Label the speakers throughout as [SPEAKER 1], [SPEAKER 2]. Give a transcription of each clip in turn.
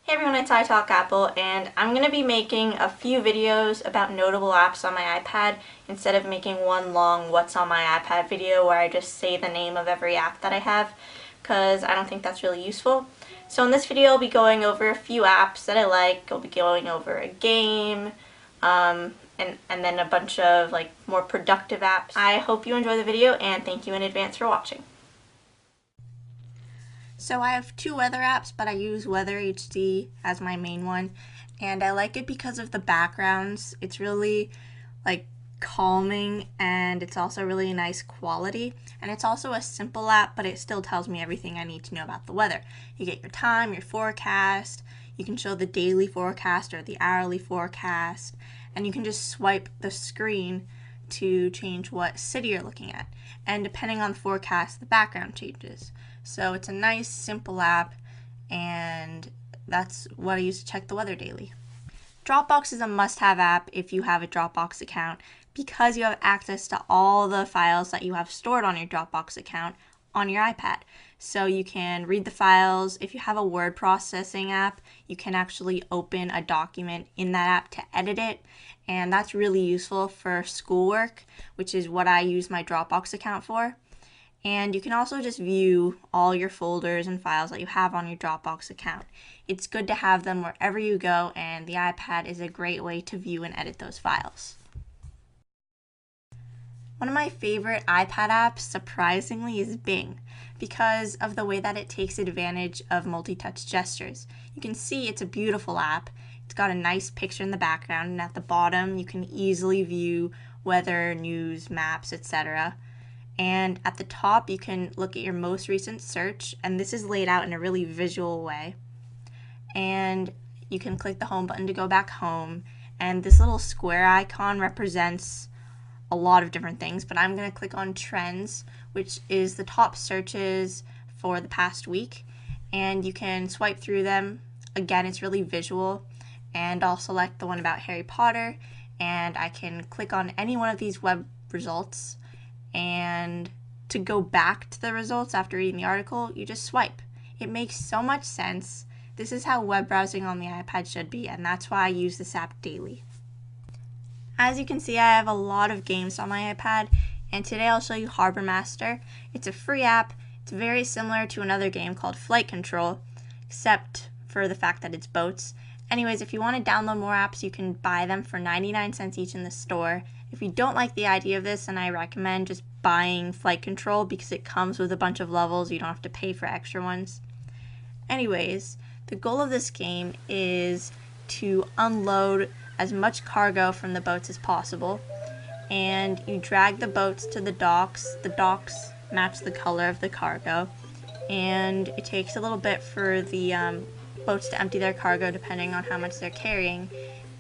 [SPEAKER 1] Hey everyone, it's iTalkApple, and I'm going to be making a few videos about notable apps on my iPad instead of making one long what's on my iPad video where I just say the name of every app that I have, because I don't think that's really useful. So in this video I'll be going over a few apps that I like. I'll be going over a game, and then a bunch of more productive apps. I hope you enjoy the video, and thank you in advance for watching. So I have two weather apps, but I use Weather HD as my main one, and I like it because of the backgrounds. It's really calming, and it's also really nice quality, and it's also a simple app, but it still tells me everything I need to know about the weather. You get your time, your forecast, you can show the daily forecast or the hourly forecast, and you can just swipe the screen to change what city you're looking at, and depending on the forecast, the background changes. So it's a nice, simple app, and that's what I use to check the weather daily. Dropbox is a must-have app if you have a Dropbox account because you have access to all the files that you have stored on your Dropbox account on your iPad. So you can read the files. If you have a word processing app, you can actually open a document in that app to edit it, and that's really useful for schoolwork, which is what I use my Dropbox account for. And you can also just view all your folders and files that you have on your Dropbox account. It's good to have them wherever you go, and the iPad is a great way to view and edit those files. One of my favorite iPad apps, surprisingly, is Bing, because of the way that it takes advantage of multi-touch gestures. You can see it's a beautiful app. It's got a nice picture in the background, and at the bottom you can easily view weather, news, maps, etc. And at the top, you can look at your most recent search, and this is laid out in a really visual way. And you can click the home button to go back home, and this little square icon represents a lot of different things, but I'm going to click on trends, which is the top searches for the past week, and you can swipe through them. Again, it's really visual, and I'll select the one about Harry Potter, and I can click on any one of these web results. And to go back to the results after reading the article, you just swipe. It makes so much sense. This is how web browsing on the iPad should be, and that's why I use this app daily. As you can see, I have a lot of games on my iPad, and today I'll show you Harbor Master. It's a free app. It's very similar to another game called Flight Control, except for the fact that it's boats. Anyways, if you want to download more apps, you can buy them for 99 cents each in the store. If you don't like the idea of this, then I recommend just buying Flight Control because it comes with a bunch of levels. You don't have to pay for extra ones. Anyways, the goal of this game is to unload as much cargo from the boats as possible. And you drag the boats to the docks. The docks match the color of the cargo. And it takes a little bit for the boats to empty their cargo depending on how much they're carrying,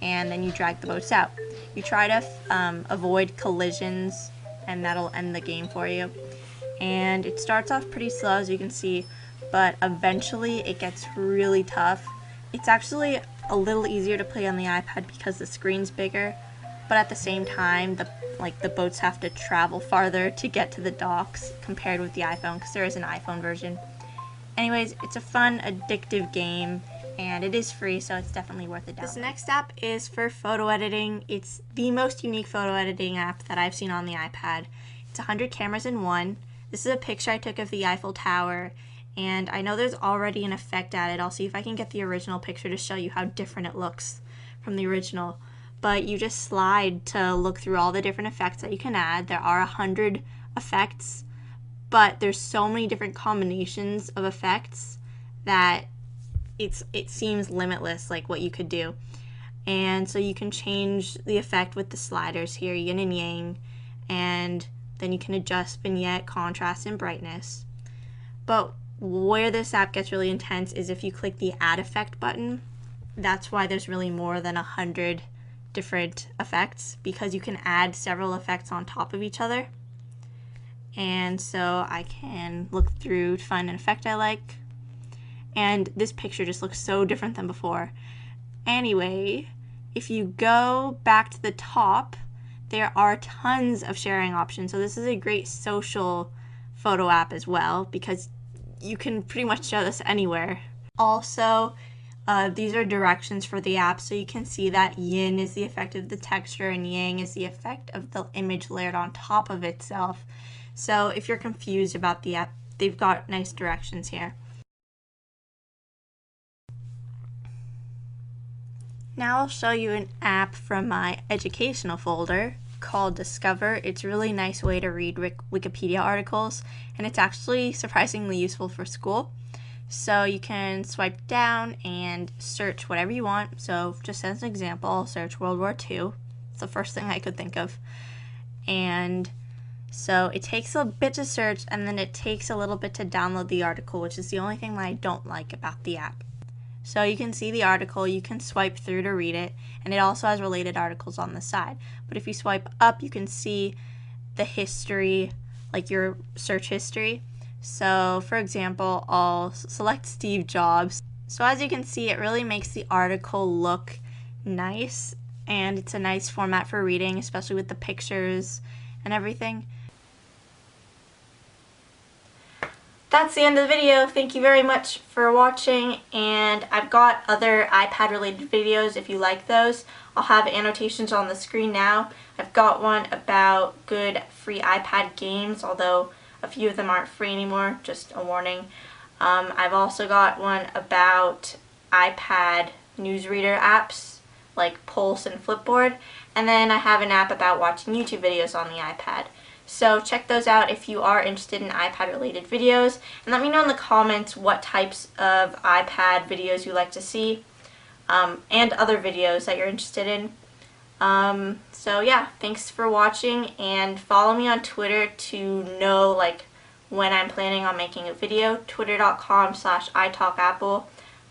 [SPEAKER 1] and then you drag the boats out. You try to avoid collisions, and that'll end the game for you. And it starts off pretty slow, as you can see, but eventually it gets really tough. It's actually a little easier to play on the iPad because the screen's bigger, but at the same time the boats have to travel farther to get to the docks compared with the iPhone, because there is an iPhone version. Anyways, it's a fun, addictive game, and it is free, so it's definitely worth it. This next app is for photo editing. It's the most unique photo editing app that I've seen on the iPad. It's 100 cameras in one. This is a picture I took of the Eiffel Tower, and I know there's already an effect added. I'll see if I can get the original picture to show you how different it looks from the original. But you just slide to look through all the different effects that you can add. There are 100 effects, but there's so many different combinations of effects that it seems limitless, like what you could do. And so you can change the effect with the sliders here, yin and yang, and then you can adjust vignette, contrast, and brightness. But where this app gets really intense is if you click the add effect button. That's why there's really more than 100 different effects, because you can add several effects on top of each other. And so I can look through to find an effect I like, and this picture just looks so different than before. Anyway, if you go back to the top, there are tons of sharing options. So this is a great social photo app as well, because you can pretty much show this anywhere. Also, These are directions for the app, so you can see that yin is the effect of the texture and yang is the effect of the image layered on top of itself. So if you're confused about the app, they've got nice directions here. Now I'll show you an app from my educational folder called Discover. It's a really nice way to read Wikipedia articles, and it's actually surprisingly useful for school. So you can swipe down and search whatever you want. So just as an example, search World War II. It's the first thing I could think of. And so it takes a bit to search, and then it takes a little bit to download the article, which is the only thing that I don't like about the app. So you can see the article, you can swipe through to read it, and it also has related articles on the side. But if you swipe up, you can see the history, like your search history. So for example, I'll select Steve Jobs. So as you can see, it really makes the article look nice, and it's a nice format for reading, especially with the pictures and everything. That's the end of the video. Thank you very much for watching, and I've got other iPad related videos if you like those. I'll have annotations on the screen now. I've got one about good free iPad games, although a few of them aren't free anymore, just a warning. I've also got one about iPad newsreader apps like Pulse and Flipboard, and then I have an app about watching YouTube videos on the iPad. So check those out if you are interested in iPad related videos, and let me know in the comments what types of iPad videos you like to see, and other videos that you're interested in. So yeah, thanks for watching, and follow me on Twitter to know like when I'm planning on making a video. Twitter.com/italkapple.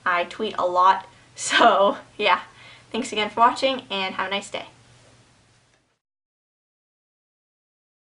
[SPEAKER 1] I tweet a lot, so yeah. Thanks again for watching, and have a nice day.